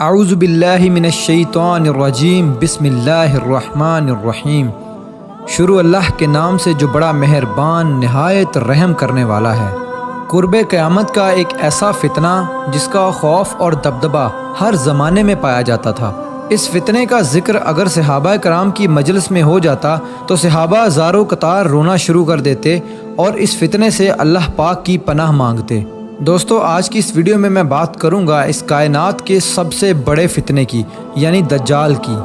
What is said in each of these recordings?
اعوذ باللہ من الشیطان الرجیم بسم اللہ الرحمن الرحیم۔ شروع اللہ کے نام سے جو بڑا مہربان نہایت رحم کرنے والا ہے۔ قرب قیامت کا ایک ایسا فتنہ جس کا خوف اور دبدبہ ہر زمانے میں پایا جاتا تھا۔ اس فتنے کا ذکر اگر صحابہ کرام کی مجلس میں ہو جاتا تو صحابہ زاروں قطار رونا شروع کر دیتے اور اس فتنے سے اللہ پاک کی پناہ مانگتے۔ دوستو، آج کی اس ویڈیو میں بات کروں گا اس کائنات کے سب سے بڑے فتنے کی، یعنی دجال کی۔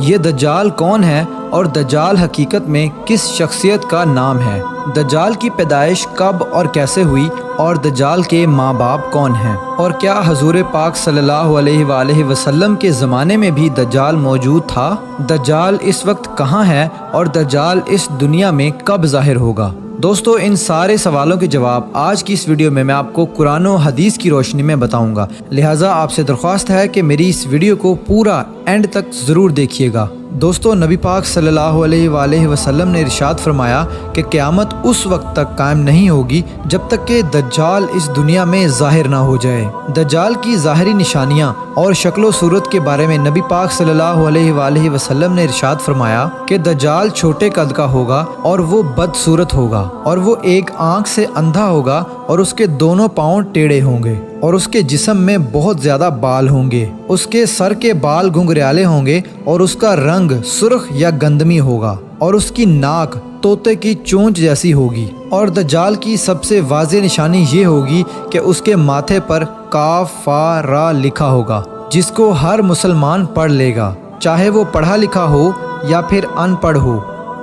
یہ دجال کون ہے اور دجال حقیقت میں کس شخصیت کا نام ہے؟ دجال کی پیدائش کب اور کیسے ہوئی اور دجال کے ماں باپ کون ہیں؟ اور کیا حضور پاک صلی اللہ علیہ وآلہ وسلم کے زمانے میں بھی دجال موجود تھا؟ دجال اس وقت کہاں ہے اور دجال اس دنیا میں کب ظاہر ہوگا؟ دوستو، ان سارے سوالوں کے جواب آج کی اس ویڈیو میں آپ کو قرآن و حدیث کی روشنی میں بتاؤں گا، لہٰذا آپ سے درخواست ہے کہ میری اس ویڈیو کو پورا اینڈ تک ضرور دیکھیے گا۔ دوستو، نبی پاک صلی اللہ علیہ وآلہ وسلم نے ارشاد فرمایا کہ قیامت اس وقت تک قائم نہیں ہوگی جب تک کہ دجال اس دنیا میں ظاہر نہ ہو جائے۔ دجال کی ظاہری نشانیاں اور شکل و صورت کے بارے میں نبی پاک صلی اللہ علیہ وآلہ وسلم نے ارشاد فرمایا کہ دجال چھوٹے قد کا ہوگا اور وہ بدصورت ہوگا، اور وہ ایک آنکھ سے اندھا ہوگا اور اس کے دونوں پاؤں ٹیڑھے ہوں گے، اور اس کے جسم میں بہت زیادہ بال ہوں گے، اس کے سر کے بال گھنگریالے ہوں گے اور اس کا رنگ سرخ یا گندمی ہوگا، اور اس کی ناک طوطے کی چونچ جیسی ہوگی۔ اور دجال کی سب سے واضح نشانی یہ ہوگی کہ اس کے ماتھے پر کاف فا را لکھا ہوگا، جس کو ہر مسلمان پڑھ لے گا، چاہے وہ پڑھا لکھا ہو یا پھر ان پڑھ ہو،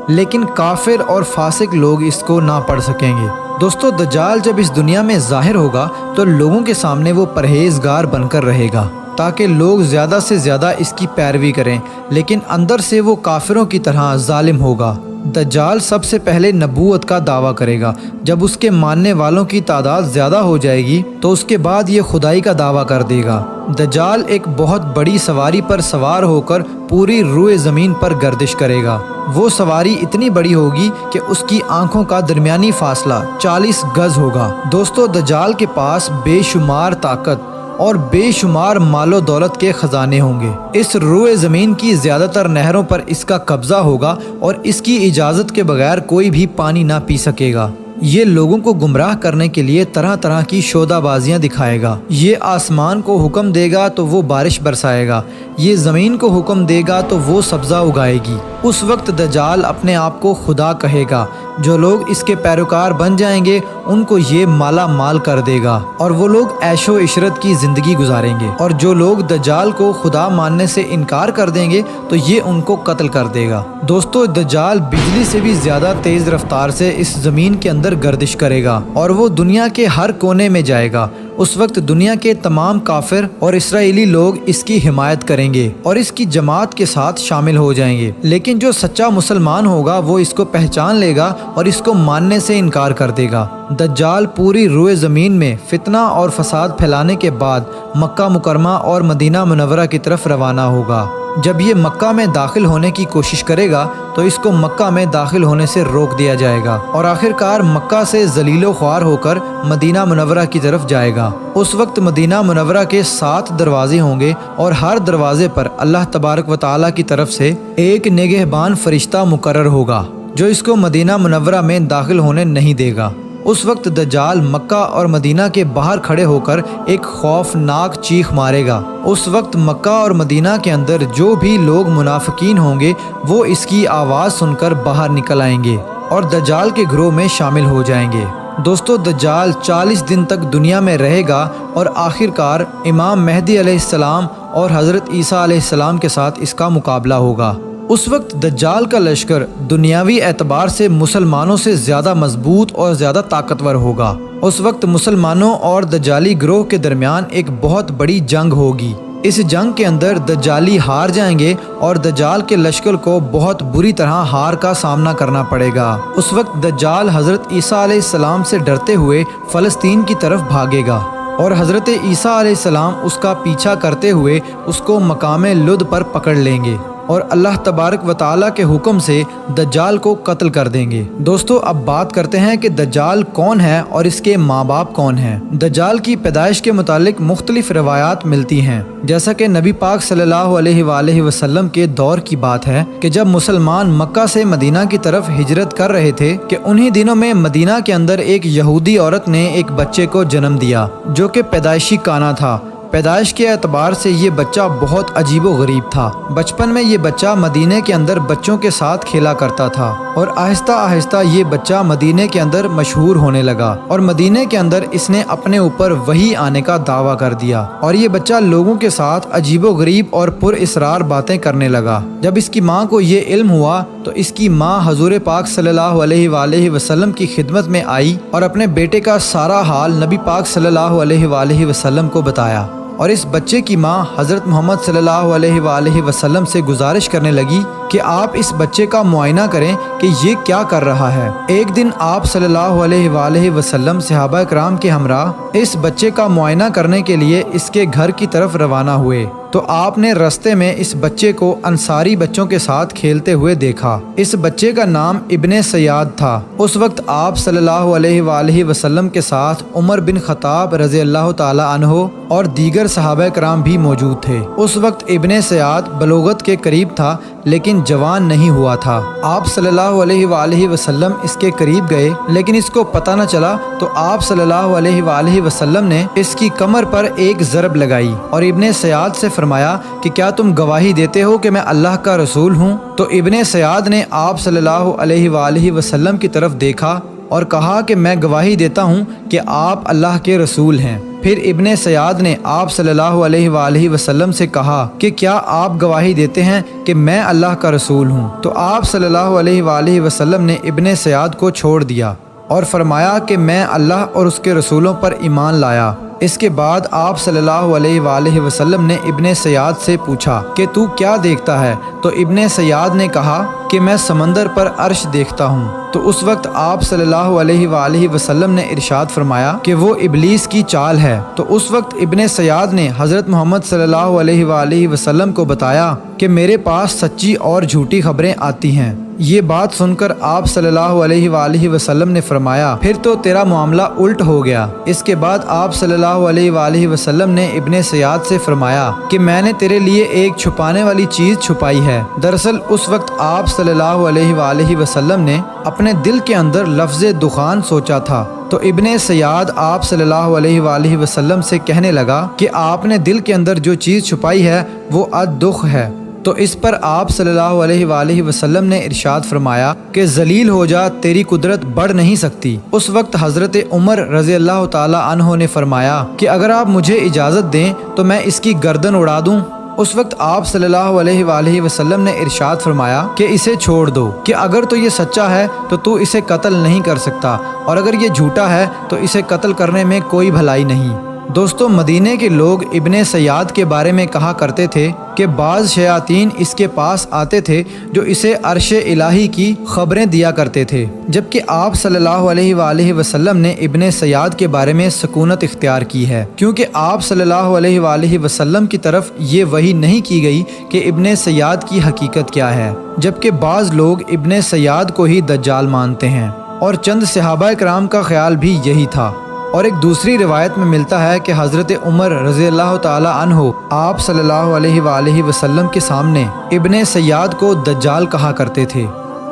لیکن کافر اور فاسق لوگ اس کو نہ پڑھ سکیں گے۔ دوستو، دجال جب اس دنیا میں ظاہر ہوگا تو لوگوں کے سامنے وہ پرہیزگار بن کر رہے گا تاکہ لوگ زیادہ سے زیادہ اس کی پیروی کریں، لیکن اندر سے وہ کافروں کی طرح ظالم ہوگا۔ دجال سب سے پہلے نبوت کا دعویٰ کرے گا، جب اس کے ماننے والوں کی تعداد زیادہ ہو جائے گی تو اس کے بعد یہ خدائی کا دعویٰ کر دے گا۔ دجال ایک بہت بڑی سواری پر سوار ہو کر پوری روئے زمین پر گردش کرے گا۔ وہ سواری اتنی بڑی ہوگی کہ اس کی آنکھوں کا درمیانی فاصلہ 40 گز ہوگا۔ دوستو، دجال کے پاس بے شمار طاقت اور بے شمار مال و دولت کے خزانے ہوں گے۔ اس روئے زمین کی زیادہ تر نہروں پر اس کا قبضہ ہوگا اور اس کی اجازت کے بغیر کوئی بھی پانی نہ پی سکے گا۔ یہ لوگوں کو گمراہ کرنے کے لیے طرح طرح کی شودہ بازیاں دکھائے گا۔ یہ آسمان کو حکم دے گا تو وہ بارش برسائے گا، یہ زمین کو حکم دے گا تو وہ سبزہ اگائے گی۔ اس وقت دجال اپنے آپ کو خدا کہے گا۔ جو لوگ اس کے پیروکار بن جائیں گے ان کو یہ مالا مال کر دے گا اور وہ لوگ عیش و عشرت کی زندگی گزاریں گے، اور جو لوگ دجال کو خدا ماننے سے انکار کر دیں گے تو یہ ان کو قتل کر دے گا۔ دوستو، دجال بجلی سے بھی زیادہ تیز رفتار سے اس زمین کے اندر گردش کرے گا اور وہ دنیا کے ہر کونے میں جائے گا۔ اس وقت دنیا کے تمام کافر اور اسرائیلی لوگ اس کی حمایت کریں گے اور اس کی جماعت کے ساتھ شامل ہو جائیں گے، لیکن جو سچا مسلمان ہوگا وہ اس کو پہچان لے گا اور اس کو ماننے سے انکار کر دے گا۔ دجال پوری روئے زمین میں فتنہ اور فساد پھیلانے کے بعد مکہ مکرمہ اور مدینہ منورہ کی طرف روانہ ہوگا۔ جب یہ مکہ میں داخل ہونے کی کوشش کرے گا تو اس کو مکہ میں داخل ہونے سے روک دیا جائے گا اور آخرکار مکہ سے ذلیل و خوار ہو کر مدینہ منورہ کی طرف جائے گا۔ اس وقت مدینہ منورہ کے 7 دروازے ہوں گے اور ہر دروازے پر اللہ تبارک و تعالیٰ کی طرف سے ایک نگہبان فرشتہ مقرر ہوگا جو اس کو مدینہ منورہ میں داخل ہونے نہیں دے گا۔ اس وقت دجال مکہ اور مدینہ کے باہر کھڑے ہو کر ایک خوفناک چیخ مارے گا۔ اس وقت مکہ اور مدینہ کے اندر جو بھی لوگ منافقین ہوں گے وہ اس کی آواز سن کر باہر نکل آئیں گے اور دجال کے گروہ میں شامل ہو جائیں گے۔ دوستو، دجال 40 دن تک دنیا میں رہے گا اور آخرکار امام مہدی علیہ السلام اور حضرت عیسیٰ علیہ السلام کے ساتھ اس کا مقابلہ ہوگا۔ اس وقت دجال کا لشکر دنیاوی اعتبار سے مسلمانوں سے زیادہ مضبوط اور زیادہ طاقتور ہوگا۔ اس وقت مسلمانوں اور دجالی گروہ کے درمیان ایک بہت بڑی جنگ ہوگی۔ اس جنگ کے اندر دجالی ہار جائیں گے اور دجال کے لشکر کو بہت بری طرح ہار کا سامنا کرنا پڑے گا۔ اس وقت دجال حضرت عیسیٰ علیہ السلام سے ڈرتے ہوئے فلسطین کی طرف بھاگے گا اور حضرت عیسیٰ علیہ السلام اس کا پیچھا کرتے ہوئے اس کو مقام لد پر پکڑ لیں گے۔ اور اللہ تبارک و تعالیٰ کے حکم سے دجال کو قتل کر دیں گے۔ دوستو اب بات کرتے ہیں کہ دجال کون ہے اور اس کے ماں باپ کون ہیں۔ دجال کی پیدائش کے متعلق مختلف روایات ملتی ہیں، جیسا کہ نبی پاک صلی اللہ علیہ وآلہ وسلم کے دور کی بات ہے کہ جب مسلمان مکہ سے مدینہ کی طرف ہجرت کر رہے تھے کہ انہی دنوں میں مدینہ کے اندر ایک یہودی عورت نے ایک بچے کو جنم دیا جو کہ پیدائشی کانا تھا۔ پیدائش کے اعتبار سے یہ بچہ بہت عجیب و غریب تھا۔ بچپن میں یہ بچہ مدینے کے اندر بچوں کے ساتھ کھیلا کرتا تھا اور آہستہ آہستہ یہ بچہ مدینے کے اندر مشہور ہونے لگا اور مدینے کے اندر اس نے اپنے اوپر وحی آنے کا دعویٰ کر دیا اور یہ بچہ لوگوں کے ساتھ عجیب و غریب اور پر اسرار باتیں کرنے لگا۔ جب اس کی ماں کو یہ علم ہوا تو اس کی ماں حضور پاک صلی اللہ علیہ وآلہ وسلم کی خدمت میں آئی اور اپنے بیٹے کا سارا حال نبی پاک صلی اللہ علیہ وآلہ وسلم کو بتایا، اور اس بچے کی ماں حضرت محمد صلی اللہ علیہ وآلہ وسلم سے گزارش کرنے لگی کہ آپ اس بچے کا معائنہ کریں کہ یہ کیا کر رہا ہے۔ ایک دن آپ صلی اللہ علیہ وآلہ وسلم صحابہ کرام کے ہمراہ اس بچے کا معائنہ کرنے کے لیے اس کے گھر کی طرف روانہ ہوئے تو آپ نے رستے میں اس بچے کو انصاری بچوں کے ساتھ کھیلتے ہوئے دیکھا۔ اس بچے کا نام ابن سیاد تھا۔ اس وقت آپ صلی اللہ علیہ وآلہ وسلم کے ساتھ عمر بن خطاب رضی اللہ تعالی عنہ اور دیگر صحابہ کرام بھی موجود تھے۔ اس وقت ابن سیاد بلوغت کے قریب تھا لیکن جوان نہیں ہوا تھا۔ آپ صلی اللہ علیہ وآلہ وسلم اس کے قریب گئے لیکن اس کو پتہ نہ چلا تو آپ صلی اللہ علیہ وآلہ وسلم نے اس کی کمر پر ایک ضرب لگائی اور ابن سیاد سے فرمایا کہ کیا تم گواہی دیتے ہو کہ میں اللہ کا رسول ہوں؟ تو ابن سیاد نے آپ صلی اللہ علیہ وآلہ وسلم کی طرف دیکھا اور کہا کہ میں گواہی دیتا ہوں کہ آپ اللہ کے رسول ہیں۔ پھر ابن سیاد نے آپ صلی اللہ علیہ وآلہ وسلم سے کہا کہ کیا آپ گواہی دیتے ہیں کہ میں اللہ کا رسول ہوں؟ تو آپ صلی اللہ علیہ وآلہ وسلم نے ابن سیاد کو چھوڑ دیا اور فرمایا کہ میں اللہ اور اس کے رسولوں پر ایمان لایا۔ اس کے بعد آپ صلی اللہ علیہ وآلہ وسلم نے ابن سیاد سے پوچھا کہ تو کیا دیکھتا ہے؟ تو ابن سیاد نے کہا کہ میں سمندر پر عرش دیکھتا ہوں۔ تو اس وقت آپ صلی اللہ علیہ وآلہ وسلم نے ارشاد فرمایا کہ وہ ابلیس کی چال ہے۔ تو اس وقت ابن سیاد نے حضرت محمد صلی اللہ علیہ وآلہ وسلم کو بتایا کہ میرے پاس سچی اور جھوٹی خبریں آتی ہیں۔ یہ بات سن کر آپ صلی اللہ علیہ وآلہ وسلم نے فرمایا پھر تو تیرا معاملہ الٹ ہو گیا۔ اس کے بعد آپ صلی اللہ علیہ وآلہ وسلم نے ابن سیاد سے فرمایا کہ میں نے تیرے لیے ایک چھپانے والی چیز چھپائی ہے۔ دراصل اس وقت آپ صلی اللہ علیہ وآلہ وسلم نے اپنے دل کے اندر لفظ دخان سوچا تھا۔ تو ابن سیاد آپ صلی اللہ علیہ وآلہ وسلم سے کہنے لگا کہ آپ نے دل کے اندر جو چیز چھپائی ہے وہ الدخ ہے۔ تو اس پر آپ صلی اللہ علیہ وآلہ وسلم نے ارشاد فرمایا کہ ذلیل ہو جا، تیری قدرت بڑھ نہیں سکتی۔ اس وقت حضرت عمر رضی اللہ تعالی عنہ نے فرمایا کہ اگر آپ مجھے اجازت دیں تو میں اس کی گردن اڑا دوں۔ اس وقت آپ صلی اللہ علیہ وآلہ وسلم نے ارشاد فرمایا کہ اسے چھوڑ دو، کہ اگر تو یہ سچا ہے تو اسے قتل نہیں کر سکتا اور اگر یہ جھوٹا ہے تو اسے قتل کرنے میں کوئی بھلائی نہیں۔ دوستو مدینے کے لوگ ابن سیاد کے بارے میں کہا کرتے تھے کہ بعض شیاطین اس کے پاس آتے تھے جو اسے عرش الہی کی خبریں دیا کرتے تھے، جبکہ آپ صلی اللہ علیہ وآلہ وسلم نے ابن سیاد کے بارے میں سکونت اختیار کی ہے، کیونکہ آپ صلی اللہ علیہ وآلہ وسلم کی طرف یہ وحی نہیں کی گئی کہ ابن سیاد کی حقیقت کیا ہے، جبکہ بعض لوگ ابن سیاد کو ہی دجال مانتے ہیں اور چند صحابہ کرام کا خیال بھی یہی تھا۔ اور ایک دوسری روایت میں ملتا ہے کہ حضرت عمر رضی اللہ تعالی عنہ آپ صلی اللہ علیہ وآلہ وسلم کے سامنے ابن سیاد کو دجال کہا کرتے تھے،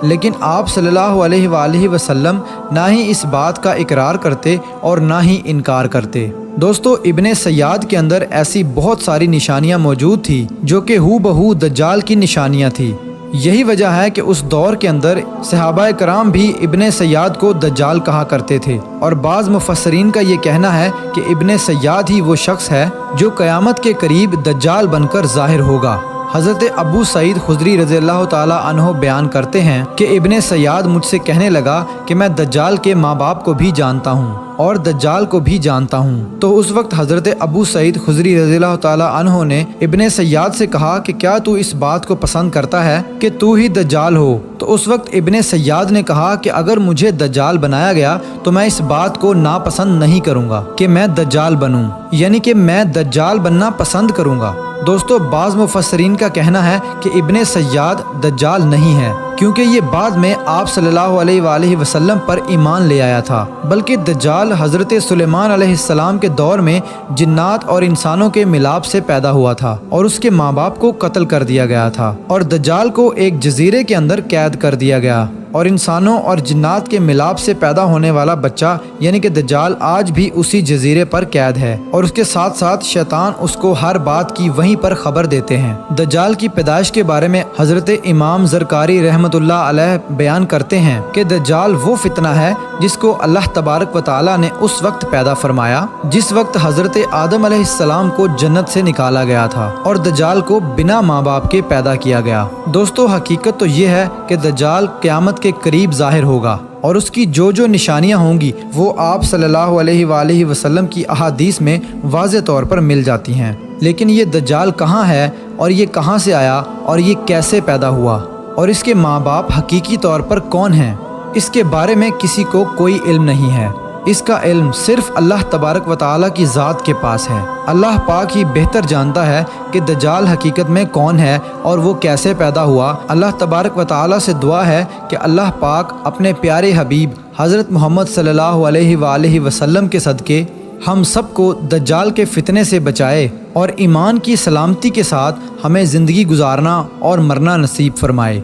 لیکن آپ صلی اللہ علیہ وآلہ وسلم نہ ہی اس بات کا اقرار کرتے اور نہ ہی انکار کرتے۔ دوستو ابن سیاد کے اندر ایسی بہت ساری نشانیاں موجود تھی جو کہ ہو بہو دجال کی نشانیاں تھی۔ یہی وجہ ہے کہ اس دور کے اندر صحابہ کرام بھی ابن سیاد کو دجال کہا کرتے تھے، اور بعض مفسرین کا یہ کہنا ہے کہ ابن سیاد ہی وہ شخص ہے جو قیامت کے قریب دجال بن کر ظاہر ہوگا۔ حضرت ابو سعید خدری رضی اللہ تعالی عنہ بیان کرتے ہیں کہ ابن سیاد مجھ سے کہنے لگا کہ میں دجال کے ماں باپ کو بھی جانتا ہوں اور دجال کو بھی جانتا ہوں۔ تو اس وقت حضرت ابو سعید خدری رضی اللہ تعالی عنہ نے ابن سیاد سے کہا کہ کیا تو اس بات کو پسند کرتا ہے کہ تو ہی دجال ہو؟ تو اس وقت ابن سیاد نے کہا کہ اگر مجھے دجال بنایا گیا تو میں اس بات کو ناپسند نہیں کروں گا کہ میں دجال بنوں، یعنی کہ میں دجال بننا پسند کروں گا۔ دوستو بعض مفسرین کا کہنا ہے کہ ابن سیاد دجال نہیں ہے، کیونکہ یہ بعد میں آپ صلی اللہ علیہ وآلہ وسلم پر ایمان لے آیا تھا، بلکہ دجال حضرت سلیمان علیہ السلام کے دور میں جنات اور انسانوں کے ملاپ سے پیدا ہوا تھا اور اس کے ماں باپ کو قتل کر دیا گیا تھا، اور دجال کو ایک جزیرے کے اندر قید کر دیا گیا، اور انسانوں اور جنات کے ملاپ سے پیدا ہونے والا بچہ یعنی کہ دجال آج بھی اسی جزیرے پر قید ہے، اور اس کے ساتھ ساتھ شیطان اس کو ہر بات کی وہیں پر خبر دیتے ہیں۔ دجال کی پیدائش کے بارے میں حضرت امام زرکاری رحمۃ اللہ علیہ بیان کرتے ہیں کہ دجال وہ فتنہ ہے جس کو اللہ تبارک و تعالی نے اس وقت پیدا فرمایا جس وقت حضرت آدم علیہ السلام کو جنت سے نکالا گیا تھا، اور دجال کو بنا ماں باپ کے پیدا کیا گیا۔ دوستو حقیقت تو یہ ہے کہ دجال قیامت کے قریب ظاہر ہوگا، اور اس کی جو نشانیاں ہوں گی وہ آپ صلی اللہ علیہ وآلہ وسلم کی احادیث میں واضح طور پر مل جاتی ہیں۔ لیکن یہ دجال کہاں ہے، اور یہ کہاں سے آیا، اور یہ کیسے پیدا ہوا، اور اس کے ماں باپ حقیقی طور پر کون ہیں، اس کے بارے میں کسی کو کوئی علم نہیں ہے۔ اس کا علم صرف اللہ تبارک و تعالیٰ کی ذات کے پاس ہے۔ اللہ پاک ہی بہتر جانتا ہے کہ دجال حقیقت میں کون ہے اور وہ کیسے پیدا ہوا۔ اللہ تبارک و تعالیٰ سے دعا ہے کہ اللہ پاک اپنے پیارے حبیب حضرت محمد صلی اللہ علیہ وآلہ وسلم کے صدقے ہم سب کو دجال کے فتنے سے بچائے اور ایمان کی سلامتی کے ساتھ ہمیں زندگی گزارنا اور مرنا نصیب فرمائے۔